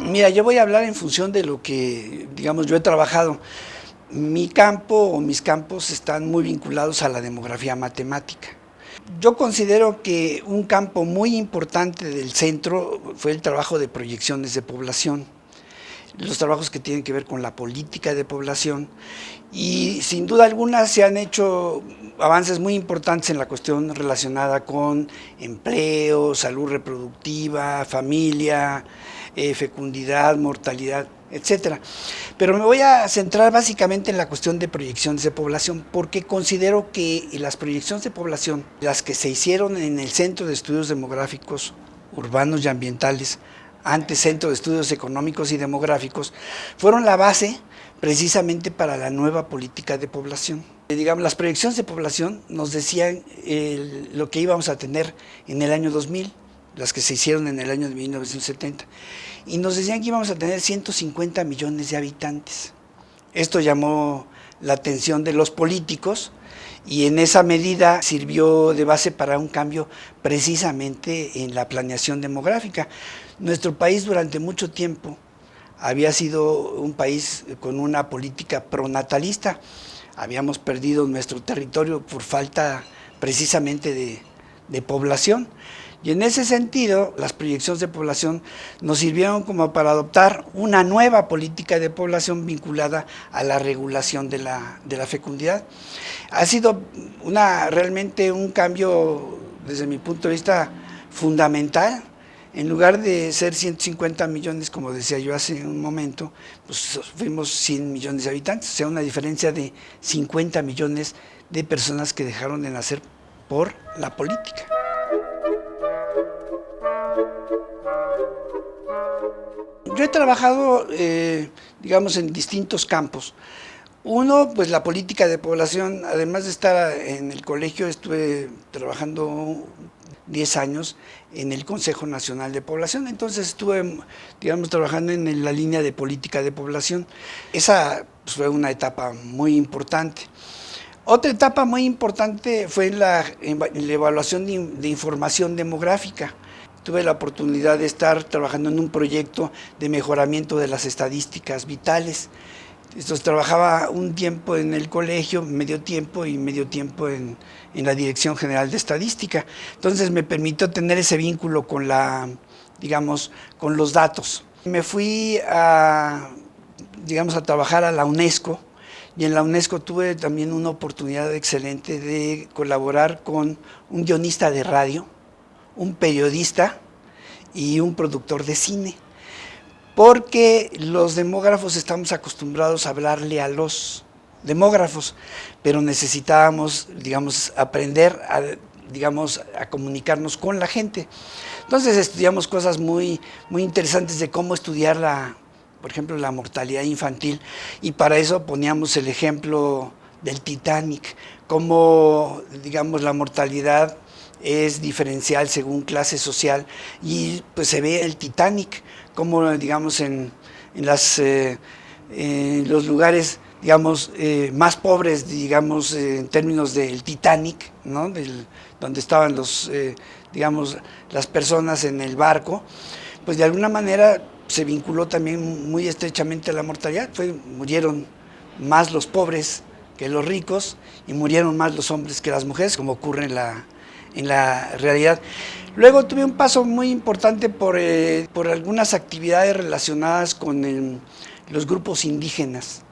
Mira, yo voy a hablar en función de lo que, digamos, yo he trabajado. Mi campo o mis campos están muy vinculados a la demografía matemática. Yo considero que un campo muy importante del centro fue el trabajo de proyecciones de población, los trabajos que tienen que ver con la política de población, y sin duda alguna se han hecho avances muy importantes en la cuestión relacionada con empleo, salud reproductiva, familia, fecundidad, mortalidad, etcétera. Pero me voy a centrar básicamente en la cuestión de proyecciones de población, porque considero que las proyecciones de población, las que se hicieron en el Centro de Estudios Demográficos Urbanos y Ambientales, antes Centro de Estudios Económicos y Demográficos, fueron la base precisamente para la nueva política de población. Digamos, las proyecciones de población nos decían lo que íbamos a tener en el año 2000, las que se hicieron en el año de 1970, y nos decían que íbamos a tener 150 millones de habitantes. Esto llamó la atención de los políticos y en esa medida sirvió de base para un cambio precisamente en la planeación demográfica. Nuestro país durante mucho tiempo había sido un país con una política pronatalista. Habíamos perdido nuestro territorio por falta precisamente de población. Y en ese sentido, las proyecciones de población nos sirvieron como para adoptar una nueva política de población vinculada a la regulación de la fecundidad. Ha sido realmente un cambio, desde mi punto de vista, fundamental. En lugar de ser 150 millones, como decía yo hace un momento, pues fuimos 100 millones de habitantes, o sea, una diferencia de 50 millones de personas que dejaron de nacer por la política. Yo he trabajado, digamos, en distintos campos. Uno, pues la política de población. Además de estar en el colegio, estuve trabajando 10 años en el Consejo Nacional de Población, entonces estuve, digamos, trabajando en la línea de política de población. Esa pues, fue una etapa muy importante. Otra etapa muy importante fue en la evaluación de información demográfica. Tuve la oportunidad de estar trabajando en un proyecto de mejoramiento de las estadísticas vitales. Entonces trabajaba un tiempo en el colegio, medio tiempo en la Dirección General de Estadística. Entonces me permitió tener ese vínculo con digamos, con los datos. Me fui digamos, a trabajar a la UNESCO, y en la UNESCO tuve también una oportunidad excelente de colaborar con un guionista de radio, un periodista y un productor de cine, porque los demógrafos estamos acostumbrados a hablarle a los demógrafos, pero necesitábamos, digamos, aprender a comunicarnos con la gente. Entonces estudiamos cosas muy interesantes de cómo estudiar por ejemplo, la mortalidad infantil, y para eso poníamos el ejemplo del Titanic, cómo, digamos, la mortalidad es diferencial según clase social, y pues se ve el Titanic, como digamos en los lugares, digamos, más pobres, digamos, en términos del Titanic, ¿no? Donde estaban digamos, las personas en el barco, pues de alguna manera se vinculó también muy estrechamente a la mortalidad. Murieron más los pobres que los ricos, y murieron más los hombres que las mujeres, como ocurre en la realidad. Luego tuve un paso muy importante por algunas actividades relacionadas con los grupos indígenas.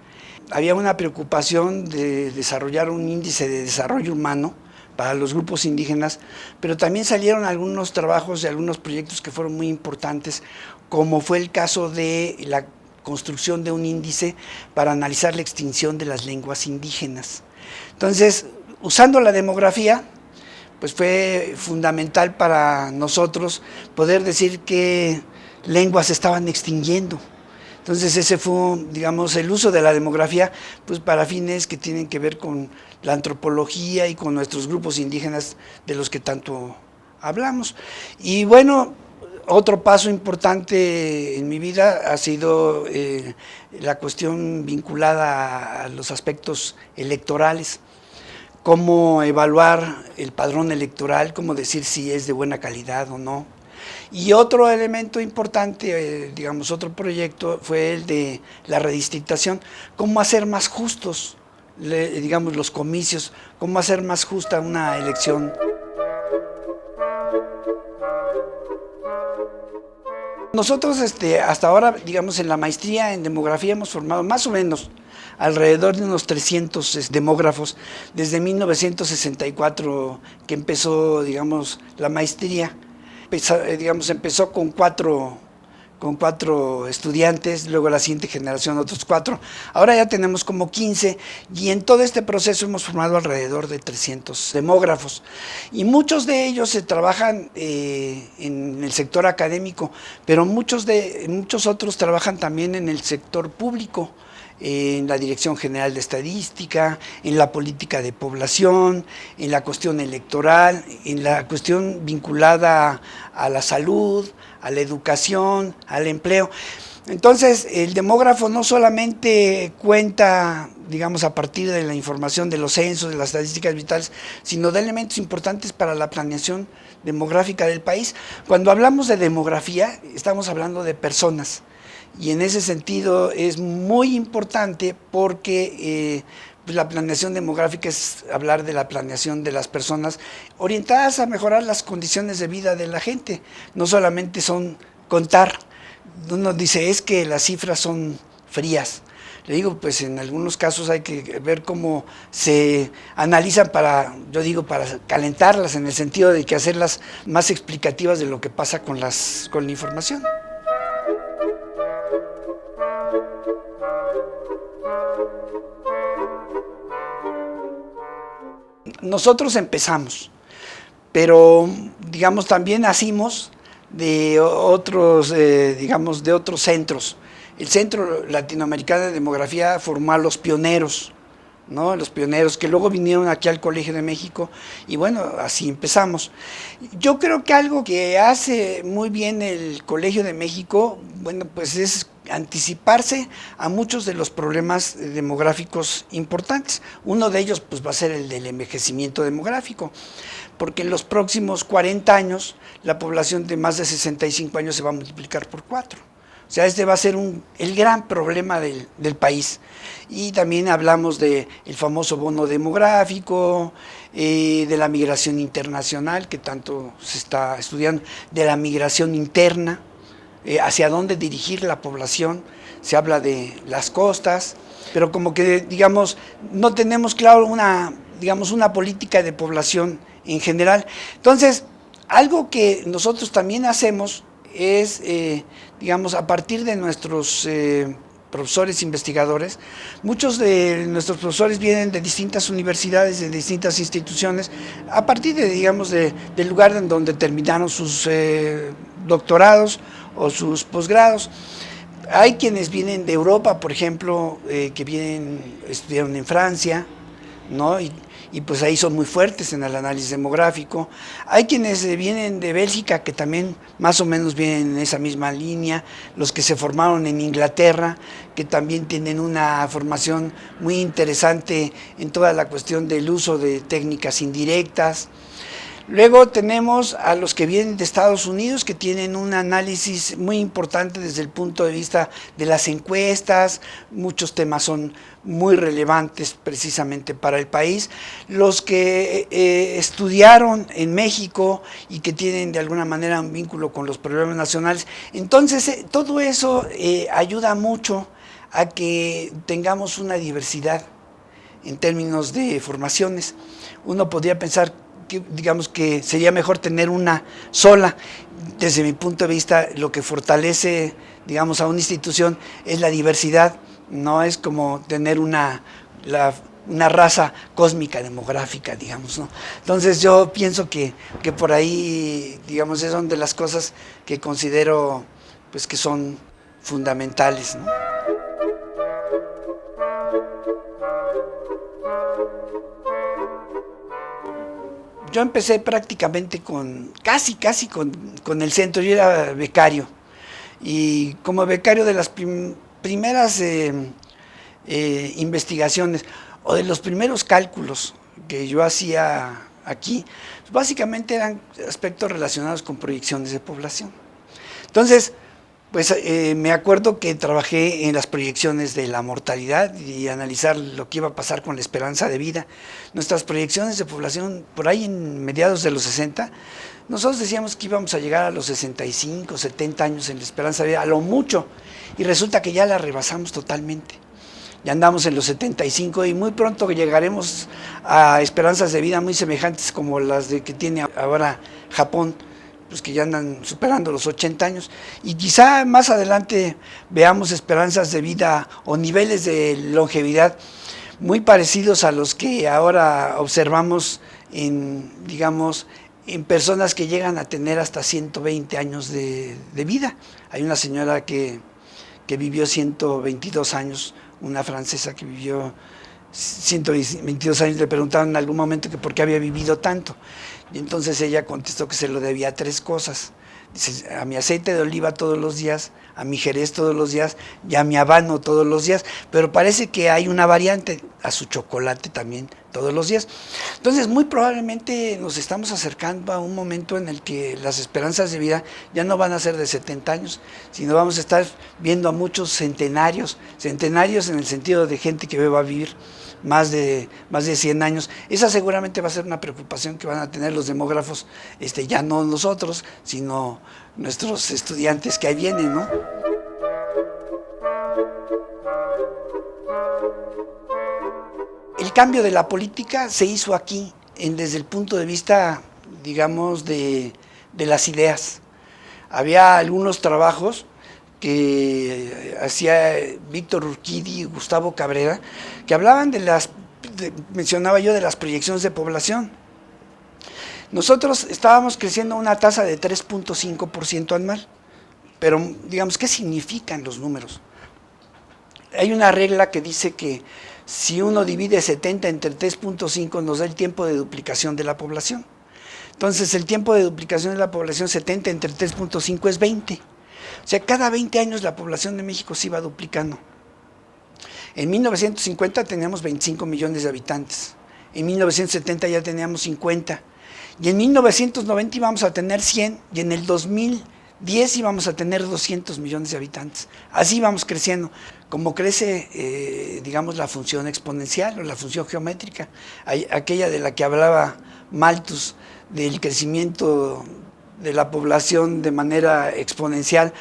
Había una preocupación de desarrollar un índice de desarrollo humano para los grupos indígenas, pero también salieron algunos trabajos de algunos proyectos que fueron muy importantes, como fue el caso de la construcción de un índice para analizar la extinción de las lenguas indígenas. Entonces, usando la demografía, pues fue fundamental para nosotros poder decir qué lenguas se estaban extinguiendo. Entonces ese fue, digamos, el uso de la demografía, pues para fines que tienen que ver con la antropología y con nuestros grupos indígenas de los que tanto hablamos. Y bueno, otro paso importante en mi vida ha sido la cuestión vinculada a los aspectos electorales. Cómo evaluar el padrón electoral, cómo decir si es de buena calidad o no. Y otro elemento importante, digamos, otro proyecto fue el de la redistritación, cómo hacer más justos, digamos, los comicios, cómo hacer más justa una elección. Nosotros hasta ahora, digamos, en la maestría en demografía hemos formado más o menos alrededor de unos 300 demógrafos desde 1964 que empezó, digamos, la maestría. Empezó con cuatro estudiantes, luego la siguiente generación otros 4. Ahora ya tenemos como 15 y en todo este proceso hemos formado alrededor de 300 demógrafos. Y muchos de ellos se trabajan en el sector académico, pero muchos otros trabajan también en el sector público, en la Dirección General de Estadística, en la política de población, en la cuestión electoral, en la cuestión vinculada a la salud, a la educación, al empleo. Entonces, el demógrafo no solamente cuenta, digamos, a partir de la información de los censos, de las estadísticas vitales, sino de elementos importantes para la planeación demográfica del país. Cuando hablamos de demografía, estamos hablando de personas. Y en ese sentido es muy importante porque pues la planeación demográfica es hablar de la planeación de las personas orientadas a mejorar las condiciones de vida de la gente. No solamente son contar. Uno dice, es que las cifras son frías. Le digo, pues en algunos casos hay que ver cómo se analizan para calentarlas, en el sentido de que hacerlas más explicativas de lo que pasa con la información. Nosotros empezamos, pero digamos también nacimos de otros, de otros centros. El Centro Latinoamericano de Demografía formó a los pioneros, ¿no? Los pioneros que luego vinieron aquí al Colegio de México y bueno, así empezamos. Yo creo que algo que hace muy bien el Colegio de México, bueno, pues es anticiparse a muchos de los problemas demográficos importantes. Uno de ellos pues va a ser el del envejecimiento demográfico, porque en los próximos 40 años la población de más de 65 años se va a multiplicar por 4. O sea, este va a ser el gran problema del país. Y también hablamos del famoso bono demográfico, de la migración internacional, que tanto se está estudiando, de la migración interna, hacia dónde dirigir la población. Se habla de las costas, pero como que, digamos, no tenemos claro una política de población en general. Entonces, algo que nosotros también hacemos es, digamos, a partir de nuestros profesores investigadores, muchos de nuestros profesores vienen de distintas universidades, de distintas instituciones, a partir de, digamos, del lugar en donde terminaron sus doctorados o sus posgrados. Hay quienes vienen de Europa, por ejemplo, que estudiaron en Francia, ¿no? Y pues ahí son muy fuertes en el análisis demográfico. Hay quienes vienen de Bélgica, que también más o menos vienen en esa misma línea, los que se formaron en Inglaterra, que también tienen una formación muy interesante en toda la cuestión del uso de técnicas indirectas. Luego tenemos a los que vienen de Estados Unidos, que tienen un análisis muy importante desde el punto de vista de las encuestas. Muchos temas son muy relevantes precisamente para el país. Los que estudiaron en México y que tienen de alguna manera un vínculo con los problemas nacionales. Entonces, todo eso ayuda mucho a que tengamos una diversidad en términos de formaciones. Uno podría pensar digamos que sería mejor tener una sola. Desde mi punto de vista, lo que fortalece, digamos, a una institución es la diversidad. No es como tener una raza cósmica demográfica, digamos, ¿no? Entonces yo pienso que por ahí, digamos, es una de las cosas que considero pues que son fundamentales, ¿no? Yo empecé prácticamente casi con el centro. Yo era becario, y como becario de las primeras investigaciones o de los primeros cálculos que yo hacía aquí, básicamente eran aspectos relacionados con proyecciones de población. Entonces, pues me acuerdo que trabajé en las proyecciones de la mortalidad y analizar lo que iba a pasar con la esperanza de vida. Nuestras proyecciones de población, por ahí en mediados de los 60, nosotros decíamos que íbamos a llegar a los 65, 70 años en la esperanza de vida, a lo mucho, y resulta que ya la rebasamos totalmente. Ya andamos en los 75 y muy pronto llegaremos a esperanzas de vida muy semejantes como las de que tiene ahora Japón, pues que ya andan superando los 80 años, y quizá más adelante veamos esperanzas de vida o niveles de longevidad muy parecidos a los que ahora observamos en, digamos, en personas que llegan a tener hasta 120 años de vida. Hay una señora que vivió 122 años, una francesa que vivió 122 años, le preguntaron en algún momento que por qué había vivido tanto. Y entonces ella contestó que se lo debía a 3 cosas. Dice, a mi aceite de oliva todos los días, a mi jerez todos los días y a mi habano todos los días. Pero parece que hay una variante, a su chocolate también todos los días. Entonces muy probablemente nos estamos acercando a un momento en el que las esperanzas de vida ya no van a ser de 70 años, sino vamos a estar viendo a muchos centenarios en el sentido de gente que va a vivir más de 100 años. Esa seguramente va a ser una preocupación que van a tener los demógrafos, ya no nosotros, sino nuestros estudiantes que ahí vienen, ¿no? El cambio de la política se hizo aquí, desde el punto de vista, digamos, de las ideas. Había algunos trabajos que hacía Víctor Urquidi y Gustavo Cabrera, que hablaban mencionaba yo, de las proyecciones de población. Nosotros estábamos creciendo a una tasa de 3.5% anual, pero digamos, ¿qué significan los números? Hay una regla que dice que si uno divide 70 entre 3.5 nos da el tiempo de duplicación de la población. Entonces el tiempo de duplicación de la población 70 entre 3.5 es 20. O sea, cada 20 años la población de México se iba duplicando. En 1950 teníamos 25 millones de habitantes, en 1970 ya teníamos 50, y en 1990 íbamos a tener 100, y en el 2010 íbamos a tener 200 millones de habitantes. Así íbamos creciendo, como crece, digamos, la función exponencial o la función geométrica, aquella de la que hablaba Malthus, del crecimiento de la población de manera exponencial,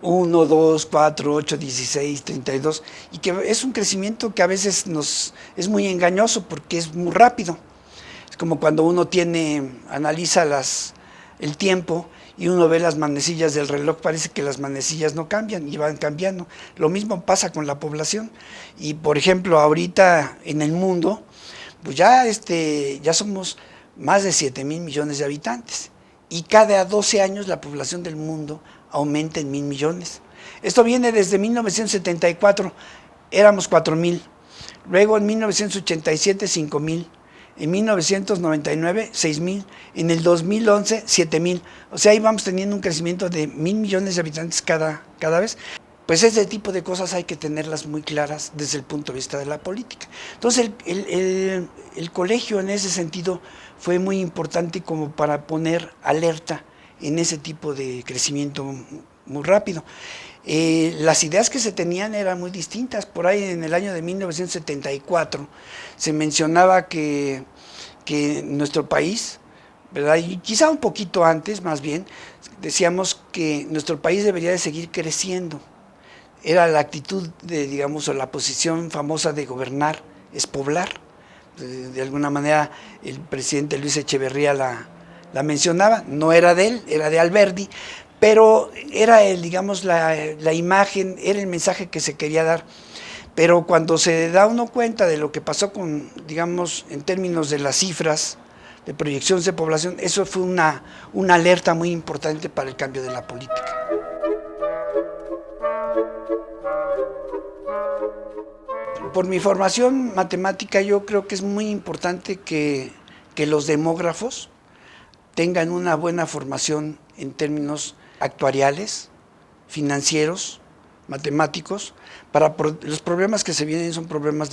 1, 2, 4, 8, 16, 32, y que es un crecimiento que a veces es muy engañoso porque es muy rápido. Es como cuando uno analiza el tiempo y uno ve las manecillas del reloj, parece que las manecillas no cambian y van cambiando. Lo mismo pasa con la población. Y por ejemplo, ahorita en el mundo, pues ya somos más de 7,000 millones de habitantes. Y cada 12 años la población del mundo aumenta en 1,000 millones. Esto viene desde 1974, éramos 4,000. Luego en 1987, 5,000. En 1999, 6,000. En el 2011, 7,000. O sea, ahí vamos teniendo un crecimiento de 1,000 millones de habitantes cada vez. Pues ese tipo de cosas hay que tenerlas muy claras desde el punto de vista de la política. Entonces el colegio en ese sentido fue muy importante como para poner alerta en ese tipo de crecimiento muy rápido. Las ideas que se tenían eran muy distintas. Por ahí en el año de 1974 se mencionaba que nuestro país, ¿verdad? Y quizá un poquito antes más bien, decíamos que nuestro país debería de seguir creciendo. Era la actitud digamos, o la posición famosa de gobernar es poblar. De alguna manera el presidente Luis Echeverría la mencionaba, no era de él, era de Alberdi, pero era digamos, la imagen, era el mensaje que se quería dar. Pero cuando se da uno cuenta de lo que pasó digamos, en términos de las cifras de proyecciones de población, eso fue una alerta muy importante para el cambio de la política. Por mi formación matemática, yo creo que es muy importante que los demógrafos tengan una buena formación en términos actuariales, financieros, matemáticos. Los problemas que se vienen son problemas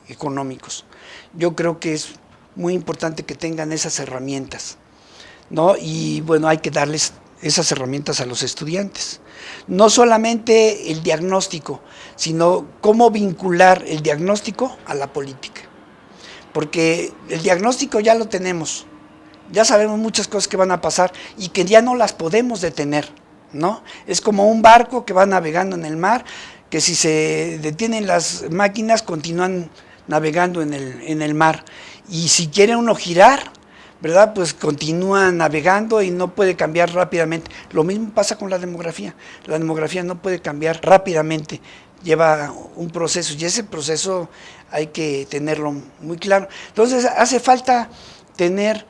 económicos. Yo creo que es muy importante que tengan esas herramientas, ¿no? Y bueno, hay que darles esas herramientas a los estudiantes. No solamente el diagnóstico, sino cómo vincular el diagnóstico a la política. Porque el diagnóstico ya lo tenemos, ya sabemos muchas cosas que van a pasar y que ya no las podemos detener, ¿no? Es como un barco que va navegando en el mar, que si se detienen las máquinas continúan navegando en el mar. Y si quiere uno girar, ¿verdad? Pues continúa navegando y no puede cambiar rápidamente. Lo mismo pasa con la demografía. La demografía no puede cambiar rápidamente, lleva un proceso y ese proceso hay que tenerlo muy claro. Entonces hace falta tener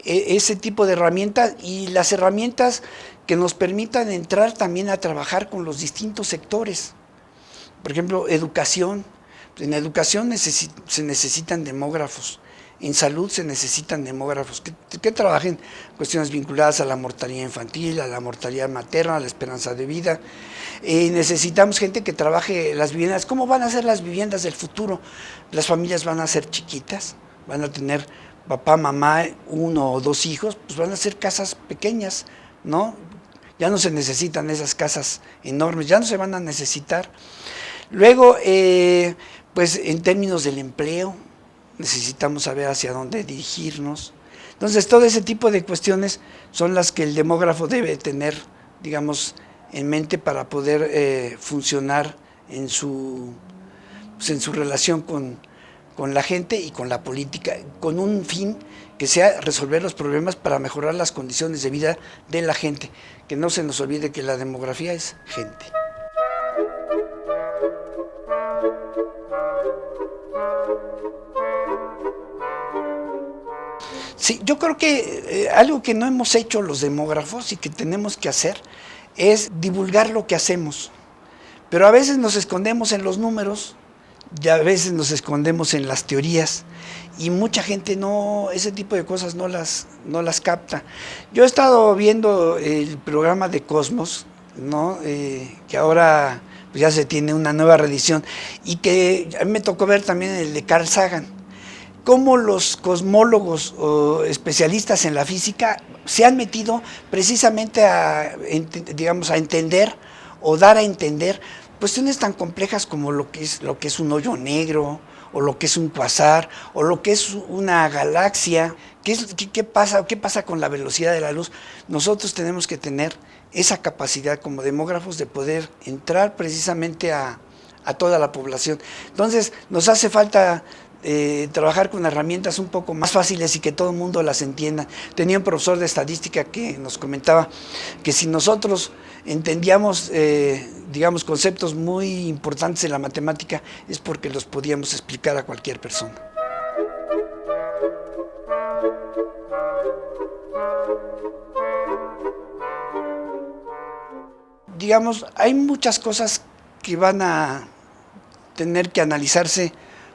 ese tipo de herramientas y las herramientas que nos permitan entrar también a trabajar con los distintos sectores. Por ejemplo, educación. En educación se necesitan demógrafos, en salud se necesitan demógrafos que trabajen cuestiones vinculadas a la mortalidad infantil, a la mortalidad materna, a la esperanza de vida. Necesitamos gente que trabaje las viviendas. ¿Cómo van a ser las viviendas del futuro? Las familias van a ser chiquitas, van a tener papá, mamá, 1 o 2 hijos, pues van a ser casas pequeñas, ¿no? Ya no se necesitan esas casas enormes, ya no se van a necesitar. Luego, pues en términos del empleo, necesitamos saber hacia dónde dirigirnos. Entonces, todo ese tipo de cuestiones son las que el demógrafo debe tener, digamos, en mente para poder funcionar en su relación con la gente y con la política, con un fin que sea resolver los problemas para mejorar las condiciones de vida de la gente. Que no se nos olvide que la demografía es gente. Sí, yo creo que algo que no hemos hecho los demógrafos y que tenemos que hacer es divulgar lo que hacemos. Pero a veces nos escondemos en los números y a veces nos escondemos en las teorías y mucha gente ese tipo de cosas no las capta. Yo he estado viendo el programa de Cosmos, ¿no? Que ahora pues ya se tiene una nueva reedición y que a mí me tocó ver también el de Carl Sagan. Cómo los cosmólogos o especialistas en la física se han metido precisamente a entender o dar a entender cuestiones tan complejas como lo que es un hoyo negro, o lo que es un cuasar, o lo que es una galaxia. ¿Qué pasa con la velocidad de la luz? Nosotros tenemos que tener esa capacidad como demógrafos de poder entrar precisamente a toda la población. Entonces, nos hace falta trabajar con herramientas un poco más fáciles y que todo el mundo las entienda. Tenía un profesor de estadística que nos comentaba que si nosotros entendíamos, conceptos muy importantes en la matemática, es porque los podíamos explicar a cualquier persona. Hay muchas cosas que van a tener que analizarse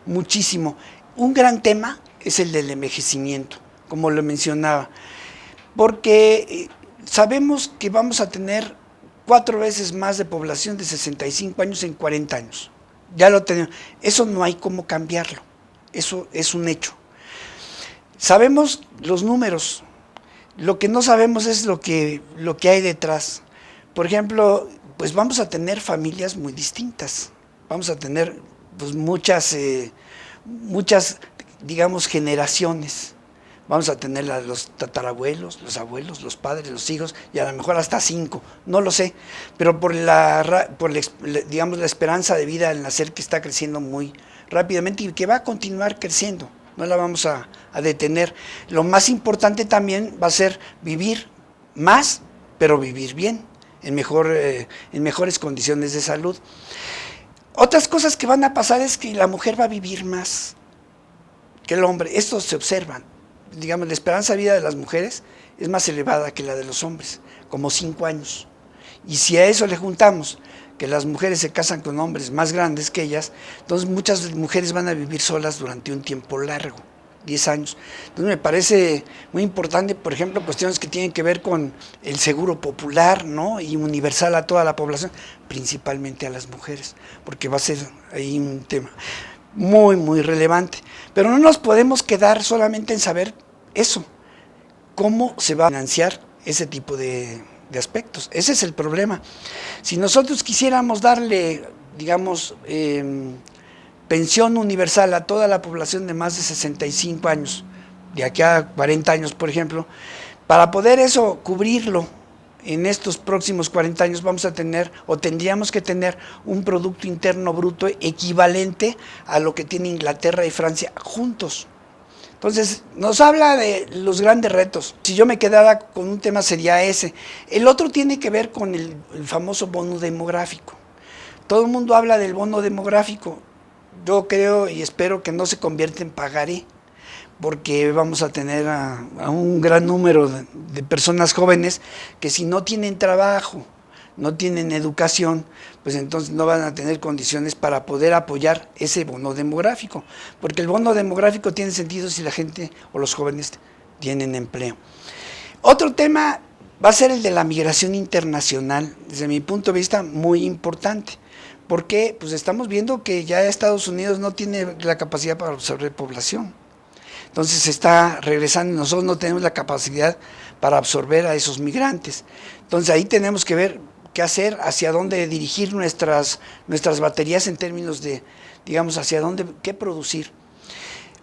muchísimo. Un gran tema es el del envejecimiento, como lo mencionaba, porque sabemos que vamos a tener 4 veces más de población de 65 años en 40 años. Ya lo tenemos. Eso no hay cómo cambiarlo. Eso es un hecho. Sabemos los números. Lo que no sabemos es lo que hay detrás. Por ejemplo, pues vamos a tener familias muy distintas. Vamos a tener pues muchas, generaciones. Vamos a tener los tatarabuelos, los abuelos, los padres, los hijos, y a lo mejor hasta 5, no lo sé. Pero por la esperanza de vida al nacer que está creciendo muy rápidamente y que va a continuar creciendo, no la vamos a detener. Lo más importante también va a ser vivir más, pero vivir bien, en mejores condiciones de salud. Otras cosas que van a pasar es que la mujer va a vivir más que el hombre. Esto se observa. La esperanza de vida de las mujeres es más elevada que la de los hombres, como 5 años. Y si a eso le juntamos que las mujeres se casan con hombres más grandes que ellas, entonces muchas mujeres van a vivir solas durante un tiempo largo, 10 años. Entonces me parece muy importante, por ejemplo, cuestiones que tienen que ver con el seguro popular, ¿no? Y universal a toda la población, principalmente a las mujeres, porque va a ser ahí un tema. muy, muy relevante. Pero no nos podemos quedar solamente en saber eso, cómo se va a financiar ese tipo de aspectos. Ese es el problema. Si nosotros quisiéramos darle, digamos, pensión universal a toda la población de más de 65 años, de aquí a 40 años, por ejemplo, para poder eso cubrirlo en estos próximos 40 años vamos a tener o tendríamos que tener un Producto Interno Bruto equivalente a lo que tiene Inglaterra y Francia juntos. Entonces, nos habla de los grandes retos. Si yo me quedara con un tema sería ese. El otro tiene que ver con el famoso bono demográfico. Todo el mundo habla del bono demográfico. Yo creo y espero que no se convierta en pagaré, porque vamos a tener a un gran número de personas jóvenes que si no tienen trabajo, no tienen educación, pues entonces no van a tener condiciones para poder apoyar ese bono demográfico, porque el bono demográfico tiene sentido si la gente o los jóvenes tienen empleo. Otro tema va a ser el de la migración internacional, desde mi punto de vista muy importante, porque pues estamos viendo que ya Estados Unidos no tiene la capacidad para absorber población. Entonces se está regresando y nosotros no tenemos la capacidad para absorber a esos migrantes. Entonces ahí tenemos que ver qué hacer, hacia dónde dirigir nuestras baterías en términos de, digamos, hacia dónde, qué producir.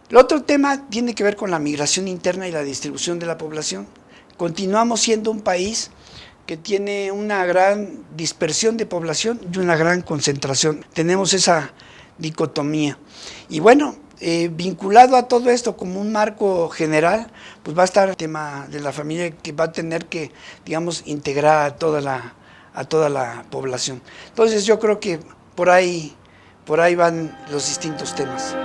El otro tema tiene que ver con la migración interna y la distribución de la población. Continuamos siendo un país que tiene una gran dispersión de población y una gran concentración. Tenemos esa dicotomía. Y bueno, vinculado a todo esto como un marco general, pues va a estar el tema de la familia que va a tener que, digamos, integrar a toda la población. Entonces yo creo que por ahí van los distintos temas.